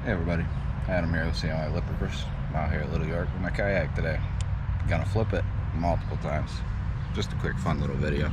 Hey everybody, Adam here with CMI Lippicus. I'm out here at Little York with my kayak today. Gonna flip it multiple times. Just a quick fun little video.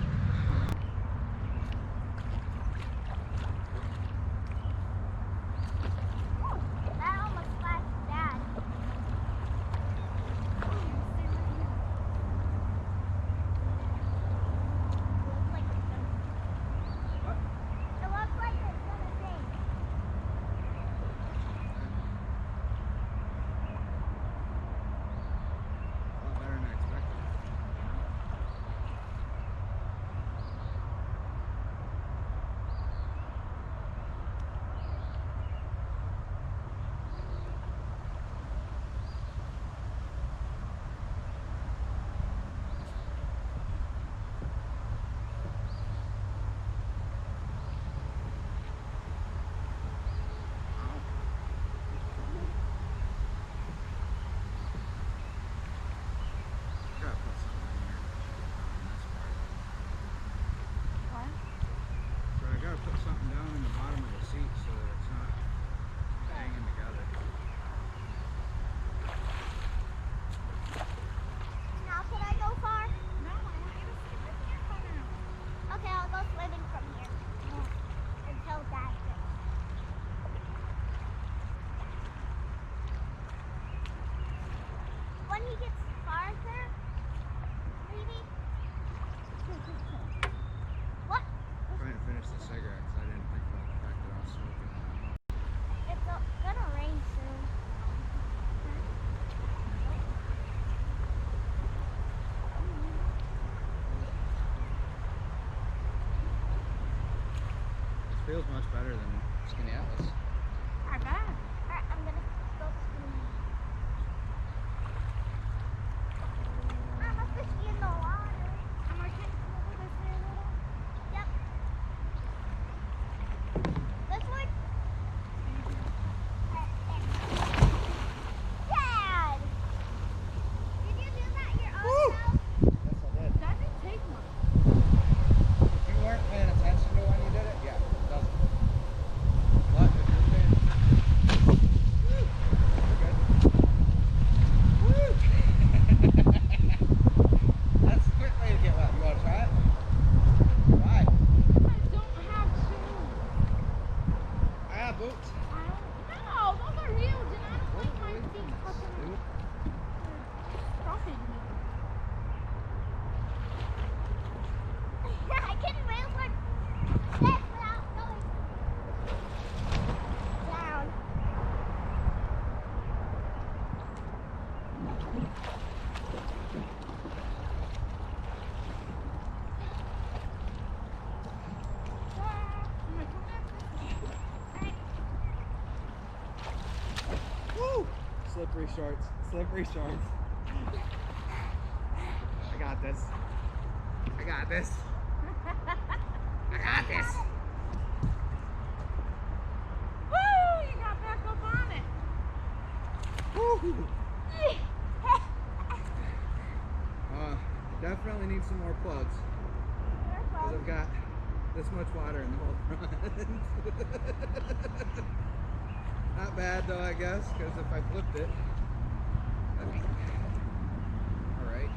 Put something down in the bottom of the seat so that it's not hanging together. Now can I go far? No, I want you to sit with your phone now. Okay, I'll go swimming from here until Dad goes. When he gets farther, maybe. What? Trying to finish the cigarette because I didn't think about the fact that I was smoking. It's gonna rain soon. This feels much better than Skinny Atlas. I bet. Alright, I'm gonna go swimming. I'm a fishy in the water. I'm like, can you move this way a little? Yep. This one? Dad! Did you do that your own self? Yes, I did. That didn't take much. If you weren't paying attention to when you did it, yeah, it doesn't. But if you're paying attention, you're good. Woo! That's a quick way to get wet. You want to try it? Why? I don't have shoes. I have boots. No, those are huge, and I don't like my feet touching Dude. stuffing me. I can move like this without going down. I'm like, come back this way. Woo! Slippery shorts. Slippery shorts. I got this. I got this. I got this. Woo! You got back up on it. Woo! Definitely need some more plugs because I've got this much water in the whole front. Not bad though, I guess, because if I flipped it, that'd be all right.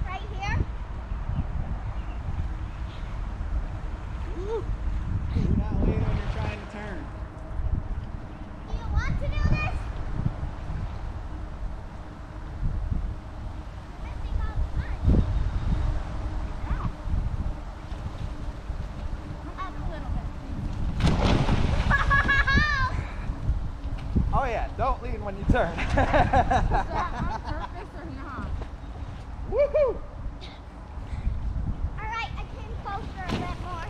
Right here? Woo! Do not lean when you're trying to turn. Do you want to do this? Missing all the fun. Come up a little bit. Oh yeah, don't lean when you turn. Is that on purpose or not? Woohoo! Alright, I came closer a bit more.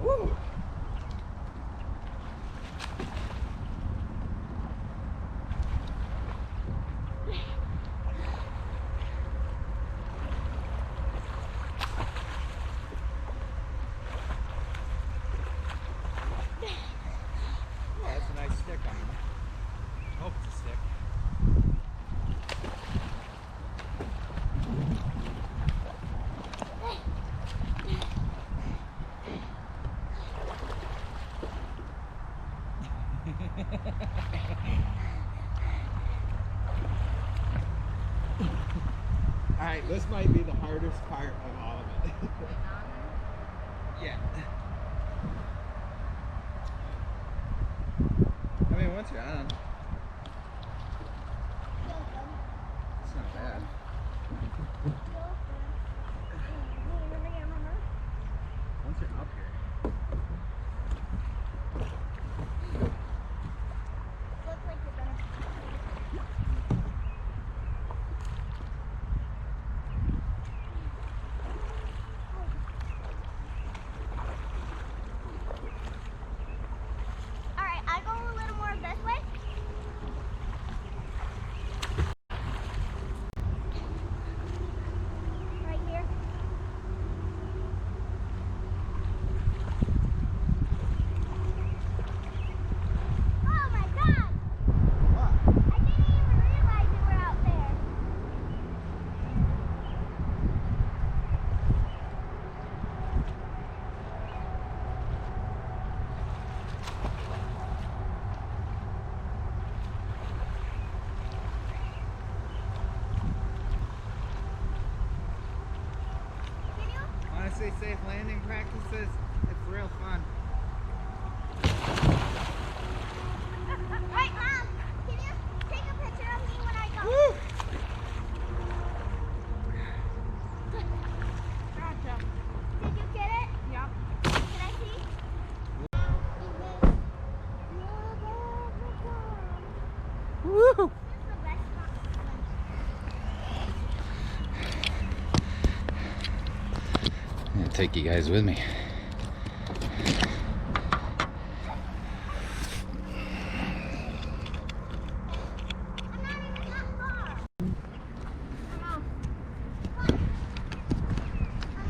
Woo! Alright, this might be the hardest part of all of it. Yeah. I mean, once you're on, it's not bad. Once you're up here. Looks like you're gonna. Alright, I go a little more this way. Right here. Oh my god! What? I didn't even realize you were out there. Can you? Honestly, safe landing practices, it's real fun. Right, Mom. Can you take a picture of me when I go? Woo! Gotcha. Did you get it? Yep. Can I see? Woo! This is the best spot. I'm gonna take you guys with me. I'm not even that far. I'm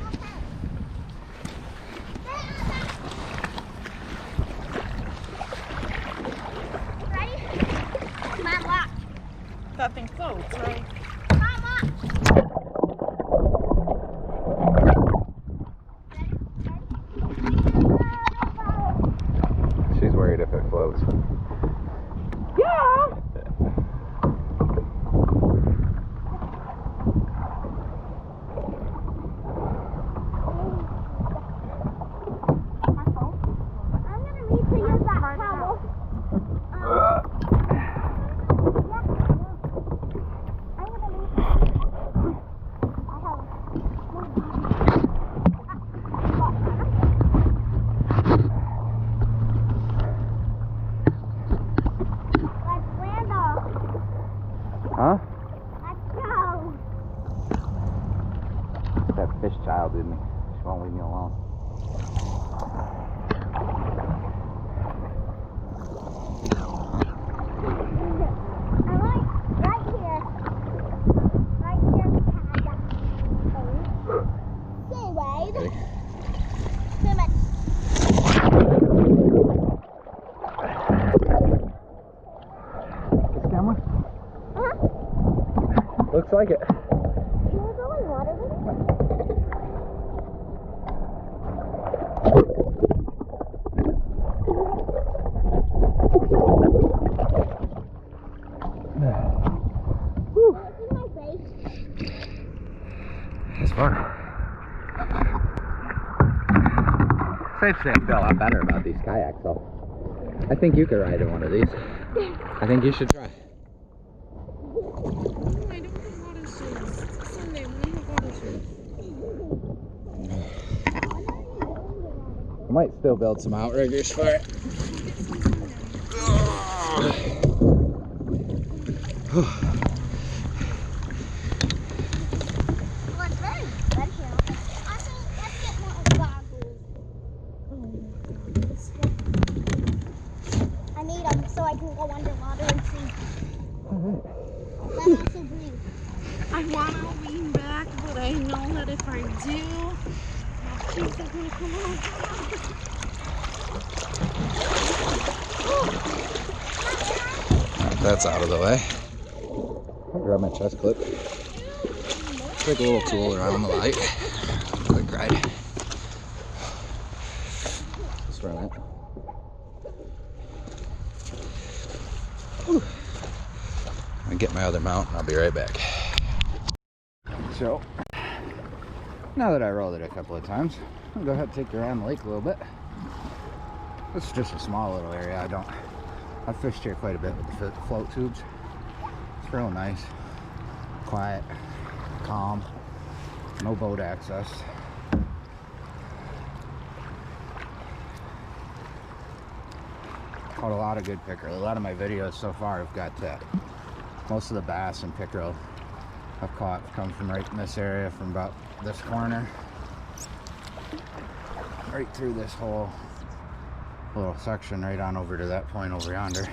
okay. Ready? Mom, watch. That thing floats, right? Mom, watch. Ready? She's worried if it floats. Yeah. I'm gonna need to use that towel. I'm gonna leave. I have. Let's land off. Huh? Let's go. That fish child in me. She won't leave me alone. I like right here. Right here we have that thing. Anyway, Okay. so much. This camera? Uh-huh. Looks like it. Can we go in water with it? This is my face. It's fun. Safe to say I feel a lot better about these kayaks, though. I think you could ride in one of these. I think you should try. No, I don't have water shoes. It's Sunday. We don't have water shoes. I might still build some outriggers for it. Well, it's very good here. I think let's get more goggles. I need them so I can go underwater and see. Then also breathe. I want to lean back, but I know that if I do, my cheeks are going to come out. That's out of the way. I'll grab my chest clip. Take a little tool around the light. Quick ride. Just run it. I'll get my other mount and I'll be right back. So, now that I rolled it a couple of times, I'll go ahead and take you around the lake a little bit. This is just a small little area. I've fished here quite a bit with the float tubes. It's real nice, quiet, calm, no boat access. Caught a lot of good pickerel. A lot of my videos so far have got most of the bass and pickerel I've caught come from right in this area, from about this corner right through this whole little section right on over to that point over yonder.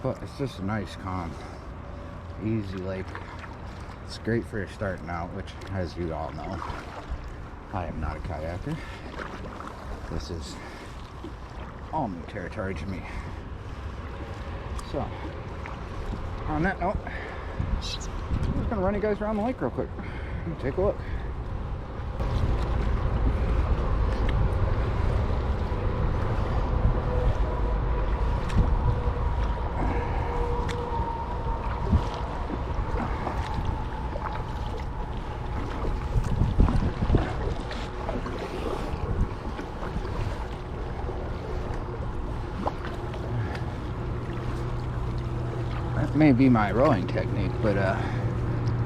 But it's just a nice, calm, easy lake. It's great for your starting out, which, as you all know, I am not a kayaker. This is all new territory to me. So, on that note, I'm just gonna run you guys around the lake real quick. Take a look. May be my rowing technique, but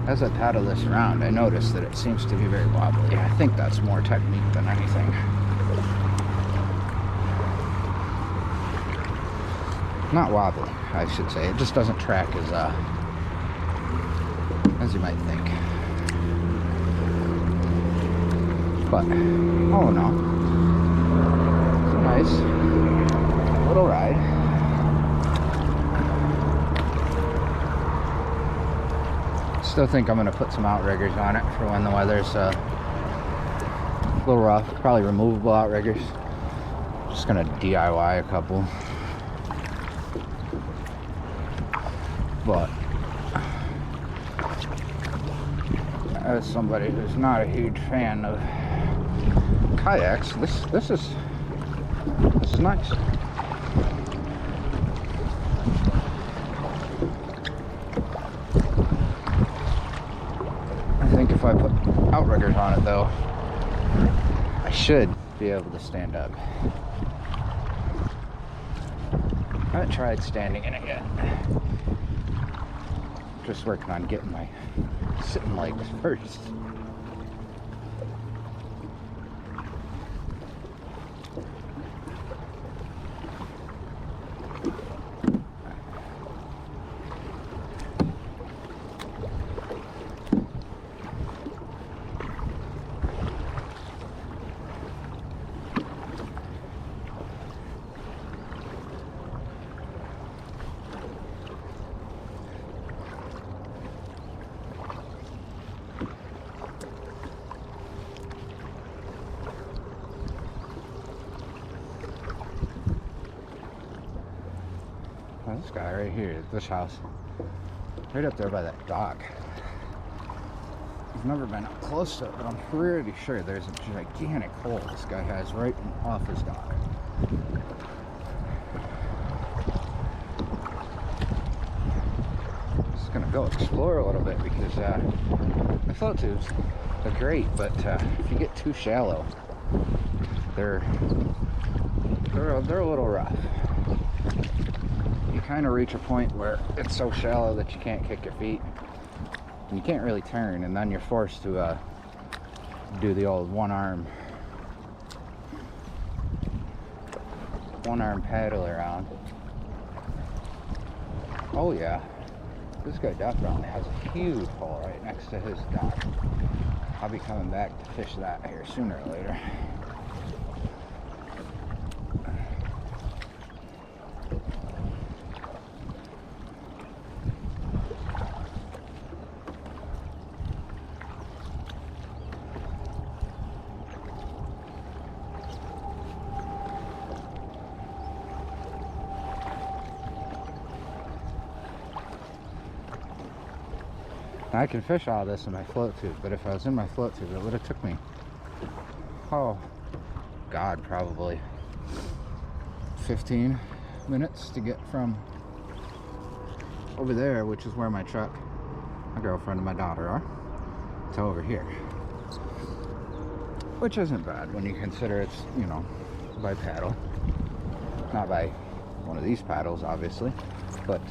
as I paddle this around, I notice that it seems to be very wobbly. I think that's more technique than anything. Not wobbly, I should say. It just doesn't track as you might think. But all in all, it's a nice little ride. Still think I'm going to put some outriggers on it for when the weather's a little rough. Probably removable outriggers. Just going to DIY a couple. But as somebody who's not a huge fan of kayaks, this is nice. If I put outriggers on it, though, I should be able to stand up. I haven't tried standing in it yet. Just working on getting my sitting legs first. This guy right here, this house, right up there by that dock. I've never been up close to it, but I'm pretty sure there's a gigantic hole this guy has right off his dock. Just gonna go explore a little bit because the float tubes are great, but if you get too shallow, they're a little rough. You kind of reach a point where it's so shallow that you can't kick your feet and you can't really turn, and then you're forced to do the old one arm paddle around. Oh yeah, this guy definitely has a huge hole right next to his dock. I'll be coming back to fish that here sooner or later. I can fish all this in my float tube, but if I was in my float tube, it would have took me, oh God, probably 15 minutes to get from over there, which is where my truck my girlfriend and my daughter are, to over here. Which isn't bad when you consider it's, you know, by paddle. Not by one of these paddles, obviously, but,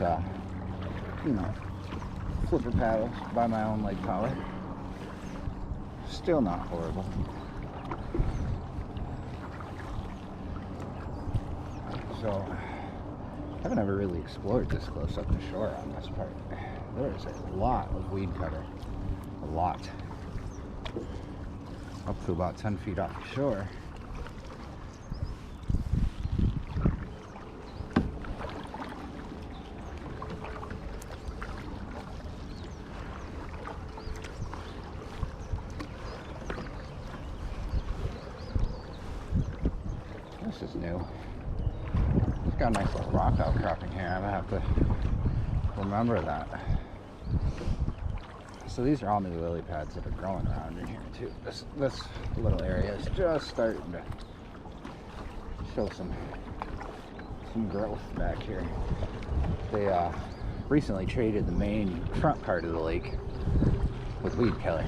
you know, flipper paddles by my own leg power. Still not horrible. So, I haven't ever really explored this close up the shore on this part. There is a lot of weed cover. A lot. Up to about 10 feet off the shore. This is new. It's got a nice little rock outcropping here. I'm gonna have to remember that. So these are all new lily pads that are growing around in here too. This little area is just starting to show some growth back here. They recently traded the main front part of the lake with weed killer,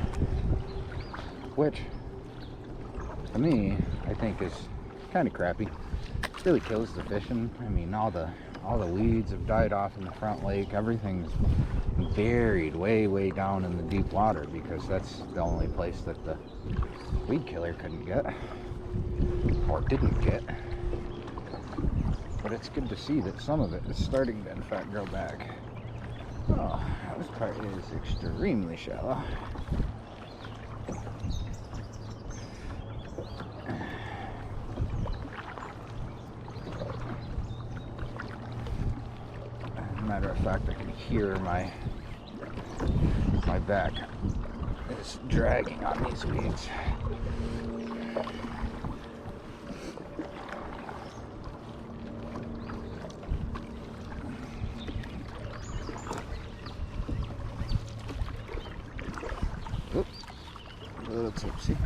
which to me I think is kind of crappy. It really kills the fishing. I mean, all the weeds have died off in the front lake. Everything's buried way down in the deep water because that's the only place that the weed killer couldn't get or didn't get. But it's good to see that some of it is starting to in fact grow back. Oh, this part is extremely shallow. Matter of fact, I can hear my back is dragging on these weeds. Oop, a little tipsy.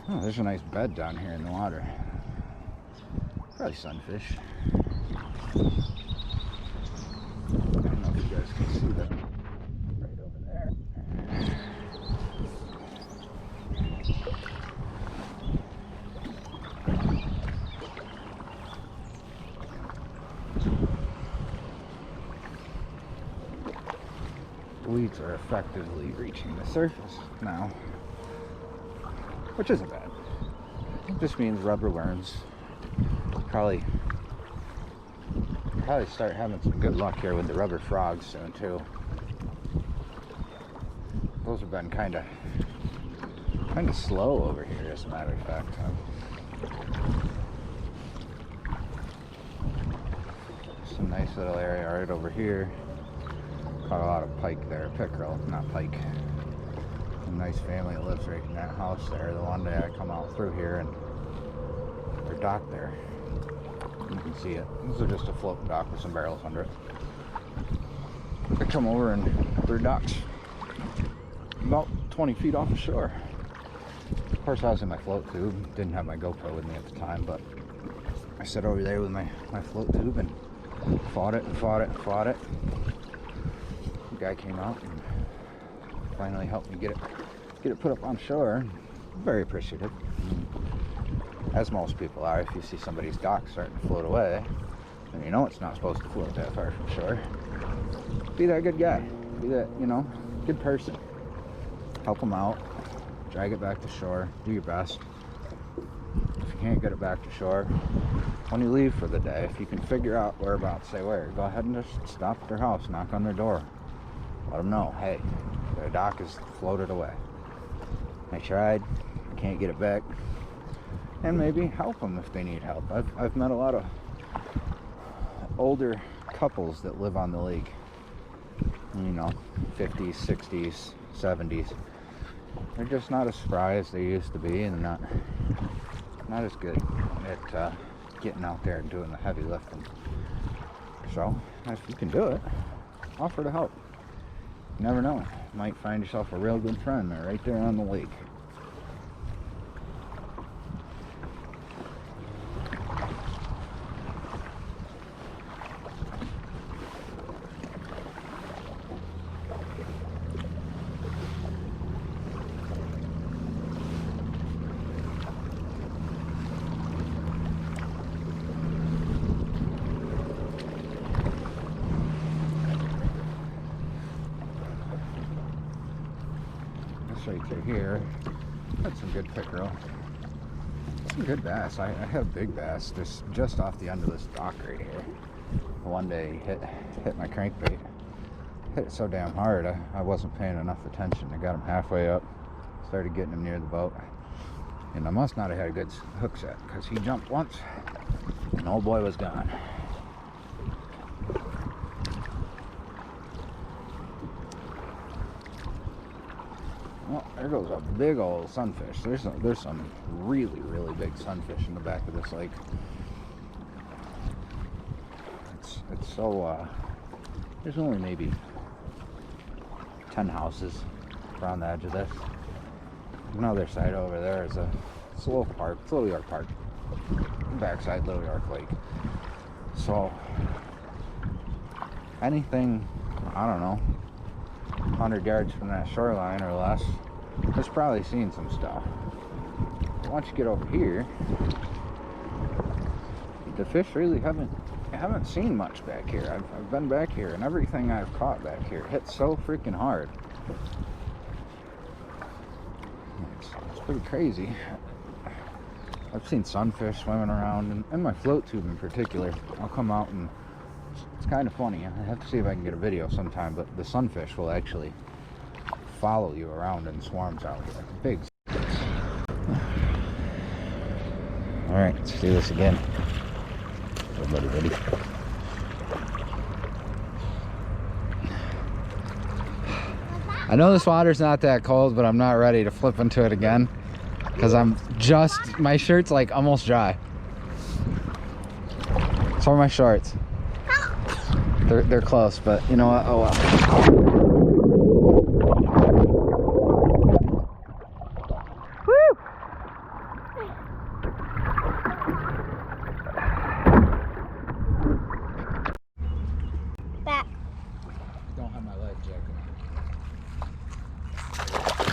Oh, there's a nice bed down here in the water. Probably sunfish. You guys can see that right over there. Weeds are effectively reaching the surface now, which isn't bad. It just means rubber worms probably start having some good luck here with the rubber frogs soon too. Those have been kind of slow over here, as a matter of fact. Some nice little area right over here. Caught a lot of pike there, pickerel, not pike. A nice family that lives right in that house there. The one day I come out through here and they're docked there. You can see it. This is just a floating dock with some barrels under it. I come over and they're docked about 20 feet off the shore. Of course, I was in my float tube. Didn't have my GoPro with me at the time, but I sat over there with my float tube and fought it. The guy came out and finally helped me get it put up on shore. Very appreciative. As most people are. If you see somebody's dock starting to float away, then you know it's not supposed to float that far from shore. Be that good guy. Be that, you know, good person. Help them out. Drag it back to shore. Do your best. If you can't get it back to shore, when you leave for the day, if you can figure out whereabouts they were, go ahead and just stop at their house, knock on their door. Let them know, hey, their dock is floated away. I tried. I can't get it back. And maybe help them if they need help. I've met a lot of older couples that live on the lake, you know, 50s, 60s, 70s. They're just not as spry as they used to be, and not as good at getting out there and doing the heavy lifting. So if you can do it, offer to help. You never know, you might find yourself a real good friend there, right there on the lake. right through here. Had some good pickerel. Some good bass. I have big bass just off the end of this dock right here. One day hit my crankbait. Hit it so damn hard I wasn't paying enough attention. I got him halfway up, started getting him near the boat, and I must not have had a good hook set because he jumped once and old boy was gone. Well, there goes a big old sunfish. There's some really, really big sunfish in the back of this lake. It's so there's only maybe 10 houses around the edge of this. Another side over there is it's a little park, it's a Little York Park, backside Little York Lake. So anything, I don't know, 100 yards from that shoreline or less, has probably seen some stuff. But once you get over here, the fish really haven't seen much back here. I've been back here, and everything I've caught back here hits so freaking hard. It's pretty crazy. I've seen sunfish swimming around, and my float tube in particular. I'll come out and it's kind of funny. I have to see if I can get a video sometime, but the sunfish will actually follow you around in swarms out here. Big. All right, let's do this again. Everybody ready? I know this water's not that cold, but I'm not ready to flip into it again because my shirt's like almost dry. So are my shorts. They're close, but you know what? Oh well. Back. Don't have my life jacket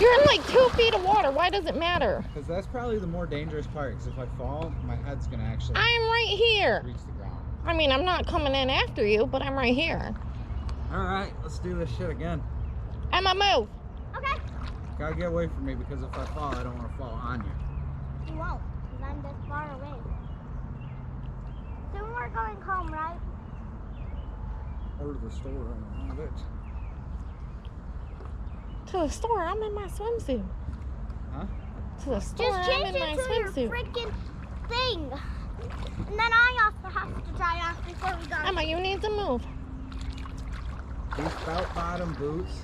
You're in like 2 feet of water. Why does it matter? on. Because that's probably the more dangerous part. Because if I fall, my head's gonna actually I'm right here. reach the ground. I mean, I'm not coming in after you, but I'm right here. All right, let's do this shit again. Emma, move. Okay. Gotta get away from me because if I fall, I don't want to fall on you. You won't, because I'm this far away. Soon we're going home, right? Or to the store, I don't know which. To the store, I'm in my swimsuit. Huh? To the store, Just I'm change in my into your swimsuit. freaking thing. And then I also have to dry off before we go. Emma, you need to move. These belt bottom boots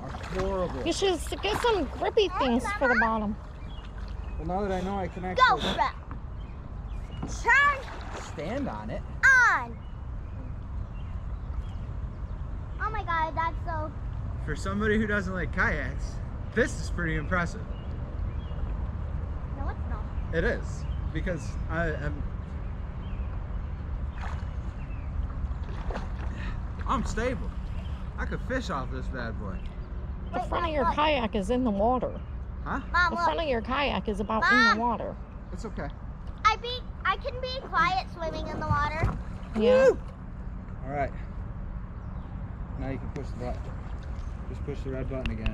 are horrible. You should get some grippy things for the bottom. Well, now that I know I can Go actually for it. Turn stand on it. on. Oh my god, that's so... For somebody who doesn't like kayaks, this is pretty impressive. No, it's not. It is, because I'm stable. I could fish off this bad boy. The Wait, front of your look. kayak is in the water. Huh? Mom, The look. front of your kayak is about in Mom. the water. It's okay. I can be quiet swimming in the water. Yeah. All right. Now you can push the button. Just push the red button again.